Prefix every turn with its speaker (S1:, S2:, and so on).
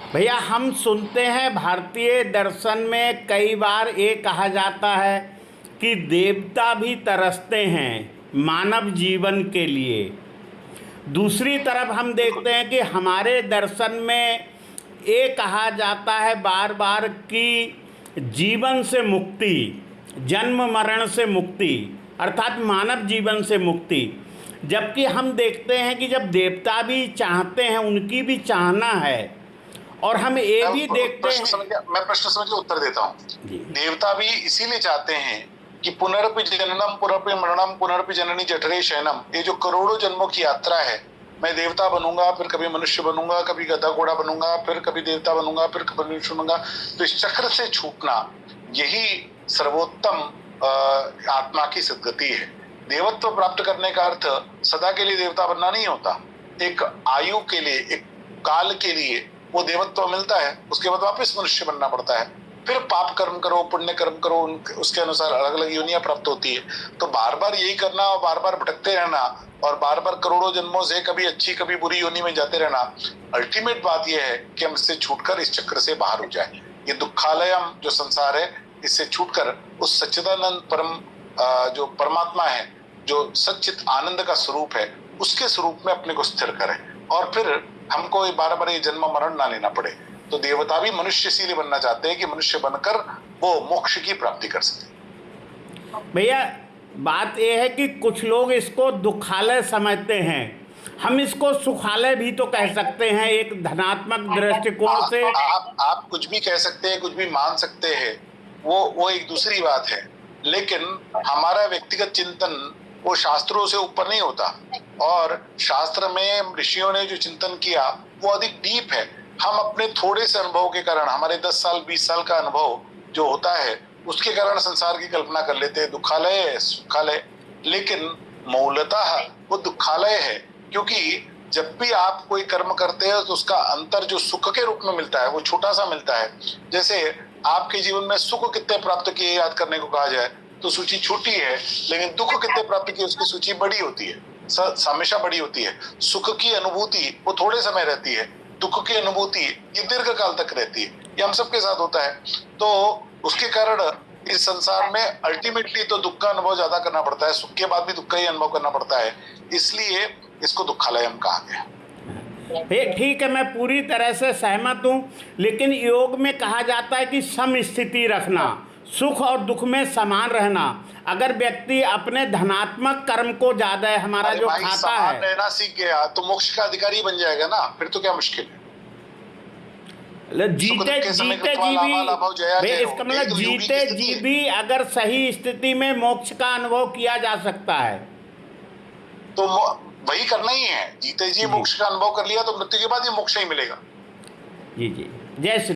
S1: भैया हम सुनते हैं भारतीय दर्शन में कई बार ये कहा जाता है कि देवता भी तरसते हैं मानव जीवन के लिए। दूसरी तरफ हम देखते हैं कि हमारे दर्शन में ये कहा जाता है बार बार कि जीवन से मुक्ति, जन्म मरण से मुक्ति, अर्थात मानव जीवन से मुक्ति। जबकि हम देखते हैं कि जब देवता भी चाहते हैं, उनकी भी चाहना है, और हम ये भी देखते हैं।
S2: मैं प्रश्न समझ के उत्तर देता हूँ। देवता भी इसीलिए चाहते हैं कि पुनरपि जननम पुनरपि मरणम पुनरपि जननी जठरे शयनम, ये जो करोड़ों जन्मों की यात्रा है, मैं देवता बनूंगा, फिर कभी मनुष्य बनूंगा, कभी गधा घोड़ा बनूंगा, फिर कभी देवता बनूंगा, फिर कभी मनुष्य बनूंगा, तो इस चक्र से छूटना यही सर्वोत्तम आत्मा की सद्गति है। देवत्व प्राप्त करने का अर्थ सदा के लिए देवता बनना नहीं होता। एक आयु के लिए, एक काल के लिए वो देवत्व मिलता है, उसके बाद वापस मनुष्य बनना पड़ता है। फिर पाप कर्म करो, पुण्य कर्म करो, उसके अनुसार अलग अलग योनियां प्राप्त होती है। तो बार बार यही करना और बार बार भटकते रहना और बार बार करोड़ों जन्मों से कभी अच्छी कभी बुरी योनि में जाते रहना, अल्टीमेट बात यह है कि हम इससे छूटकर इस चक्र से बाहर हो जाए। ये दुखालयम जो संसार है, इससे छूटकर उस सच्चिदानंद परम जो परमात्मा है, जो सच्चित आनंद का स्वरूप है, उसके स्वरूप में अपने को स्थिर करें और फिर हमको बार बार ये जन्म मरण ना लेना पड़े। तो देवता भी मनुष्य इसीलिए बनना चाहते हैं कि मनुष्य बनकर वो मोक्ष की प्राप्ति कर सके।
S1: भैया बात यह है कि कुछ लोग इसको दुखालय समझते हैं, हम इसको सुखालय भी तो कह सकते हैं एक धनात्मक दृष्टिकोण से।
S2: आप कुछ भी कह सकते हैं, कुछ भी मान सकते हैं, वो एक दूसरी बात है। लेकिन हमारा व्यक्तिगत चिंतन वो शास्त्रों से ऊपर नहीं होता, और शास्त्र में ऋषियों ने जो चिंतन किया वो अधिक डीप है। हम अपने थोड़े से अनुभव के कारण, हमारे 10 साल 20 साल का अनुभव जो होता है, उसके कारण संसार की कल्पना कर लेते हैं दुखालय है, सुखालय। लेकिन मूलतः वो दुखालय है, क्योंकि जब भी आप कोई कर्म करते हैं तो उसका अंतर जो सुख के रूप में मिलता है वो छोटा सा मिलता है। जैसे आपके जीवन में सुख कितने प्राप्त किए याद करने को कहा जाए तो सूची छोटी है, लेकिन दुख कितने प्राप्त किए उसकी सूची बड़ी होती है, हमेशा बड़ी होती है। सुख की अनुभूति वो थोड़े समय रहती है, दुख की अनुभूति ये दीर्घ काल तक रहती है। ये हम सबके साथ होता है। तो उसके कारण इस संसार में अल्टीमेटली तो दुख का अनुभव ज्यादा करना पड़ता है, सुख के बाद भी दुख का ही अनुभव करना पड़ता है, इसलिए इसको दुखालयम कहा गया।
S1: ठीक है, मैं पूरी तरह से सहमत हूँ, लेकिन योग में कहा जाता है कि सम स्थिति रखना, सुख और दुख में समान रहना। अगर व्यक्ति अपने धनात्मक कर्म को ज्यादा है, हमारा जो खाता है,
S2: रहना सीख गया तो मोक्ष का अधिकारी बन जाएगा ना, फिर तो क्या मुश्किल है।
S1: जीते जीते जी भी, इसका मतलब जीते जी भी अगर सही स्थिति में मोक्ष का अनुभव किया जा सकता है
S2: तो वही करना ही है। जीते जी मोक्ष का अनुभव कर लिया तो मृत्यु के बाद ही मोक्ष ही मिलेगा।
S1: जी जी, जय श्री